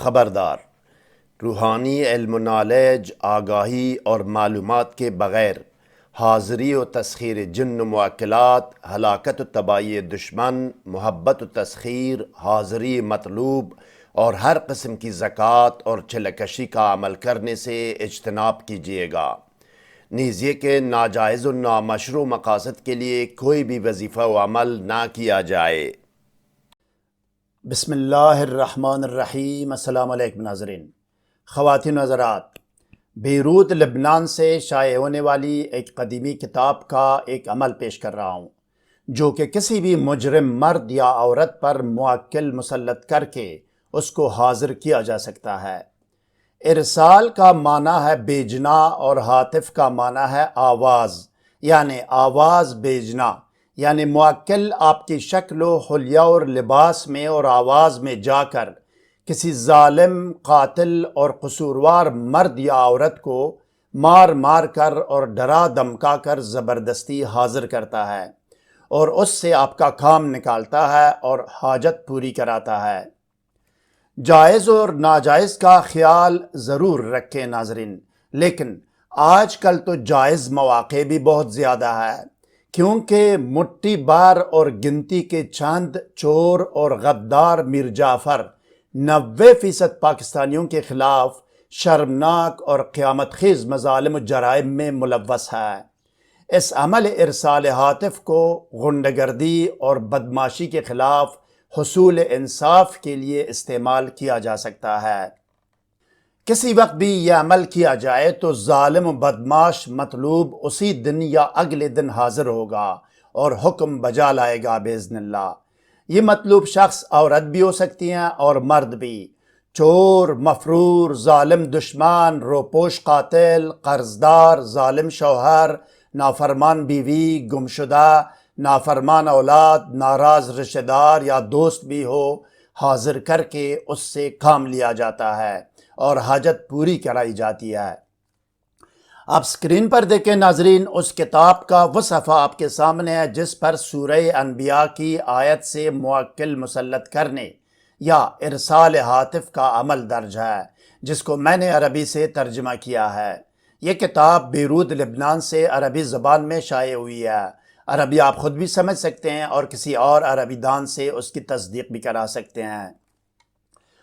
خبردار، روحانی علم و نالج، آگاہی اور معلومات کے بغیر حاضری و تسخیر جن و موکلات، ہلاکت و تباہی دشمن، محبت و تسخیر، حاضری مطلوب اور ہر قسم کی زکوٰۃ اور چلکشی کا عمل کرنے سے اجتناب کیجیے گا، نیز یہ کہ ناجائز و نامشروع مقاصد کے لیے کوئی بھی وظیفہ و عمل نہ کیا جائے۔ بسم اللہ الرحمن الرحیم۔ السلام علیکم ناظرین، خواتین و حضرات، بیروت لبنان سے شائع ہونے والی ایک قدیمی کتاب کا ایک عمل پیش کر رہا ہوں، جو کہ کسی بھی مجرم مرد یا عورت پر موکل مسلط کر کے اس کو حاضر کیا جا سکتا ہے۔ ارسال کا معنی ہے بھیجنا اور ہاتف کا معنی ہے آواز، یعنی آواز بھیجنا، یعنی موکل آپ کی شکل و حلیہ اور لباس میں اور آواز میں جا کر کسی ظالم، قاتل اور قصوروار مرد یا عورت کو مار مار کر اور ڈرا دھمکا کر زبردستی حاضر کرتا ہے اور اس سے آپ کا کام نکالتا ہے اور حاجت پوری کراتا ہے۔ جائز اور ناجائز کا خیال ضرور رکھیں ناظرین، لیکن آج کل تو جائز مواقع بھی بہت زیادہ ہے، کیونکہ مٹھی بار اور گنتی کے چند چور اور غدار میر جعفر 90% پاکستانیوں کے خلاف شرمناک اور قیامت خیز مظالم و جرائم میں ملوث ہے۔ اس عمل ارسال ہاتف کو غنڈہ گردی اور بدماشی کے خلاف حصول انصاف کے لیے استعمال کیا جا سکتا ہے۔ کسی وقت بھی یہ عمل کیا جائے تو ظالم و بدماش مطلوب اسی دن یا اگلے دن حاضر ہوگا اور حکم بجا لائے گا باذن اللہ۔ یہ مطلوب شخص عورت بھی ہو سکتی ہیں اور مرد بھی، چور، مفرور، ظالم دشمن، روپوش قاتل، قرضدار، ظالم شوہر، نافرمان بیوی، گمشدہ، نافرمان اولاد، ناراض رشتہ دار یا دوست بھی ہو، حاضر کر کے اس سے کام لیا جاتا ہے اور حاجت پوری کرائی جاتی ہے۔ آپ سکرین پر دیکھیں ناظرین، اس کتاب کا وہ صفحہ آپ کے سامنے ہے جس پر سورہ انبیاء کی آیت سے موکل مسلط کرنے یا ارسال ہاتف کا عمل درج ہے، جس کو میں نے عربی سے ترجمہ کیا ہے۔ یہ کتاب بیروت لبنان سے عربی زبان میں شائع ہوئی ہے۔ عربی آپ خود بھی سمجھ سکتے ہیں اور کسی اور عربی دان سے اس کی تصدیق بھی کرا سکتے ہیں۔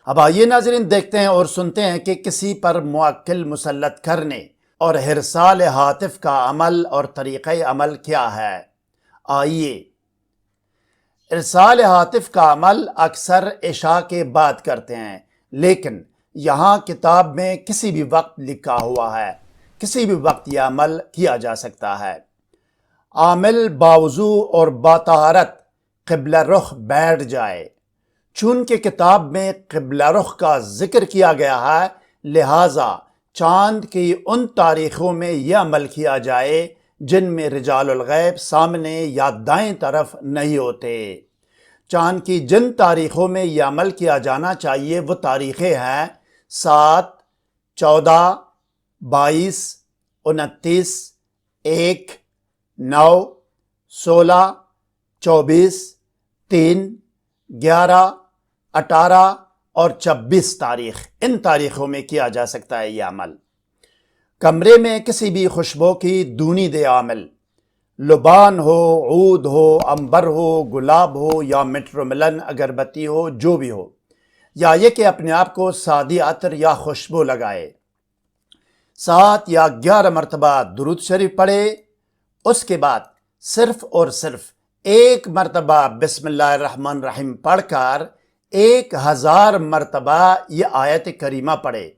اب آئیے ناظرین دیکھتے ہیں اور سنتے ہیں کہ کسی پر موکل مسلط کرنے اور ارسال ہاتف کا عمل اور طریقہ عمل کیا ہے۔ آئیے، ارسال ہاتف کا عمل اکثر عشاء کے بعد کرتے ہیں، لیکن یہاں کتاب میں کسی بھی وقت لکھا ہوا ہے، کسی بھی وقت یہ عمل کیا جا سکتا ہے۔ عامل باوضو اور باطہارت قبلہ رخ بیٹھ جائے۔ چونکہ کتاب میں قبلہ رخ کا ذکر کیا گیا ہے، لہٰذا چاند کی ان تاریخوں میں یہ عمل کیا جائے جن میں رجال الغیب سامنے یا دائیں طرف نہیں ہوتے۔ چاند کی جن تاریخوں میں یہ عمل کیا جانا چاہیے وہ تاریخیں ہیں 7، 14، 22، 29، 1، 9، 16، 24، 3، 11، 18 اور 26 تاریخ، ان تاریخوں میں کیا جا سکتا ہے یہ عمل۔ کمرے میں کسی بھی خوشبو کی دونی دے عامل، لبان ہو، عود ہو، عنبر ہو، گلاب ہو یا مٹروملن اگربتی ہو، جو بھی ہو، یا یہ کہ اپنے آپ کو سادی عطر یا خوشبو لگائے، 7 یا 11 مرتبہ درود شریف پڑھے۔ اس کے بعد صرف اور صرف ایک مرتبہ بسم اللہ الرحمن الرحیم پڑھ کر 1000 مرتبہ یہ آیت کریمہ پڑھے۔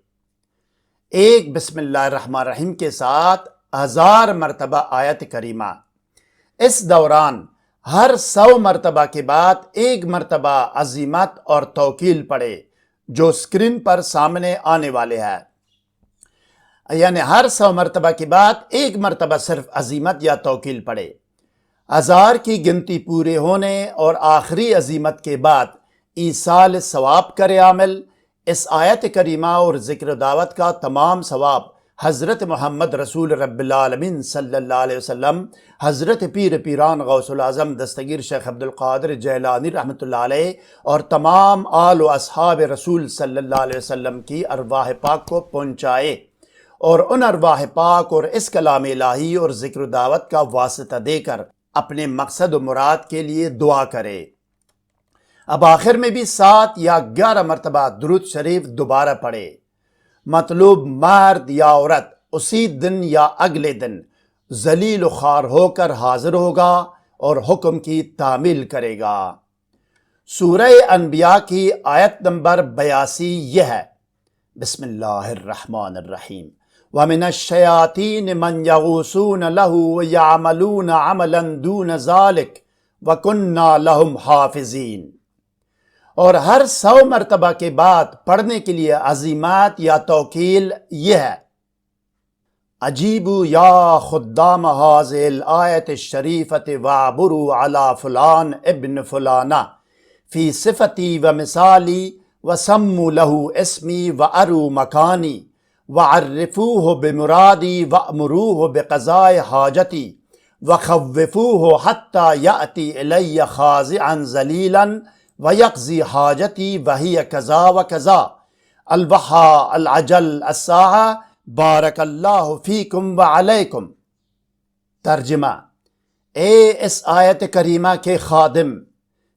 ایک بسم اللہ الرحمن الرحیم کے ساتھ 1000 مرتبہ آیت کریمہ۔ اس دوران ہر 100 مرتبہ کے بعد ایک مرتبہ عزیمت اور توکیل پڑھے، جو سکرین پر سامنے آنے والے ہیں۔ یعنی ہر 100 مرتبہ کے بعد ایک مرتبہ صرف عزیمت یا توکیل پڑھے۔ 1000 کی گنتی پورے ہونے اور آخری عزیمت کے بعد ایصال ثواب کرے عامل۔ اس آیت کریمہ اور ذکر و دعوت کا تمام ثواب حضرت محمد رسول رب العالمین صلی اللہ علیہ وسلم، حضرت پیر پیران غوث العظم دستگیر شیخ عبد القادر جیلانی رحمۃ اللہ علیہ اور تمام آل و اصحاب رسول صلی اللہ علیہ وسلم کی ارواح پاک کو پہنچائے، اور ان ارواح پاک اور اس کلام الہی اور ذکر و دعوت کا واسطہ دے کر اپنے مقصد و مراد کے لیے دعا کرے۔ اب آخر میں بھی 7 یا 11 مرتبہ درود شریف دوبارہ پڑھے۔ مطلوب مرد یا عورت اسی دن یا اگلے دن ذلیل و خوار ہو کر حاضر ہوگا اور حکم کی تعمیل کرے گا۔ سورہ انبیاء کی آیت نمبر 82 یہ ہے، بسم اللہ الرحمن الرحیم، وَمِنَ الشَّيَاطِينِ مَنْ يَغُوصُونَ لَهُ وَيَعْمَلُونَ عَمَلًا دُونَ ذَلِكَ وَكُنَّا لَهُمْ حَافِظِينَ۔ اور ہر 100 مرتبہ کے بعد پڑھنے کے لیے عزیمات یا توکیل یہ ہے، اجیبوا یا خدام هذه الآیت الشریفت وعبروا علی فلان ابن فلانہ فی صفتی و مثالی وسموا له اسمی واروا مکانی وعرفوه بمرادی وامروه بقضاء حاجتی وخوفوه حتی یأتی الی خاضعا ذلیلا ویقضی حاجتی وہی کذا و کذا الوحا العجل الساعہ بارک اللہ فیکم وعلیکم۔ ترجمہ: اے اس آیت کریمہ کے خادم،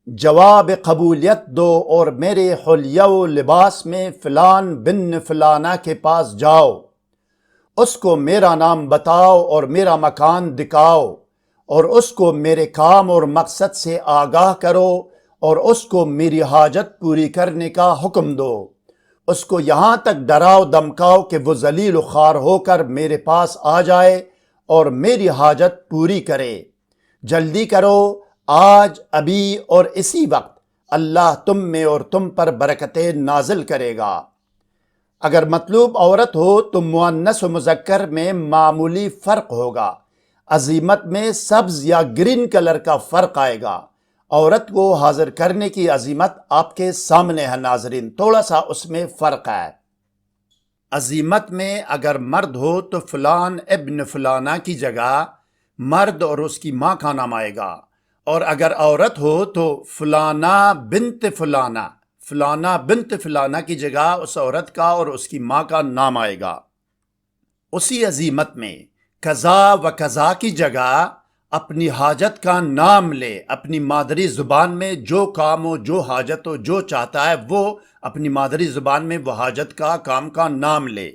جواب قبولیت دو اور میرے حلیہ و لباس میں فلان بن فلانہ کے پاس جاؤ، اس کو میرا نام بتاؤ اور میرا مکان دکھاؤ، اور اس کو میرے کام اور مقصد سے آگاہ کرو اور اس کو میری حاجت پوری کرنے کا حکم دو۔ اس کو یہاں تک ڈراؤ دمکاؤ کہ وہ ذلیل و خوار ہو کر میرے پاس آ جائے اور میری حاجت پوری کرے۔ جلدی کرو، آج ابھی اور اسی وقت اللہ تم میں اور تم پر برکتیں نازل کرے گا۔ اگر مطلوب عورت ہو تو مؤنث و مذکر میں معمولی فرق ہوگا، عزیمت میں سبز یا گرین کلر کا فرق آئے گا۔ عورت کو حاضر کرنے کی عزیمت آپ کے سامنے ہے ناظرین، تھوڑا سا اس میں فرق ہے۔ عزیمت میں اگر مرد ہو تو فلان ابن فلانہ کی جگہ مرد اور اس کی ماں کا نام آئے گا، اور اگر عورت ہو تو فلانہ بنت فلانہ، فلانہ بنت فلانہ کی جگہ اس عورت کا اور اس کی ماں کا نام آئے گا۔ اسی عزیمت میں قضا و قضا کی جگہ اپنی حاجت کا نام لے، اپنی مادری زبان میں جو کام ہو، جو حاجت ہو، جو چاہتا ہے وہ اپنی مادری زبان میں وہ حاجت کا کام کا نام لے۔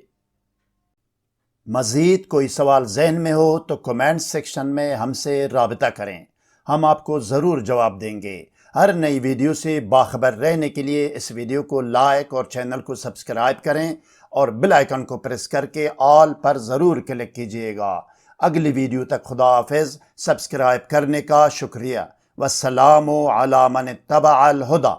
مزید کوئی سوال ذہن میں ہو تو کمنٹ سیکشن میں ہم سے رابطہ کریں، ہم آپ کو ضرور جواب دیں گے۔ ہر نئی ویڈیو سے باخبر رہنے کے لیے اس ویڈیو کو لائک اور چینل کو سبسکرائب کریں اور بیل آئیکن کو پریس کر کے آل پر ضرور کلک کیجئے گا۔ اگلی ویڈیو تک خدا حافظ، سبسکرائب کرنے کا شکریہ۔ والسلام علی من اتبع الہدی۔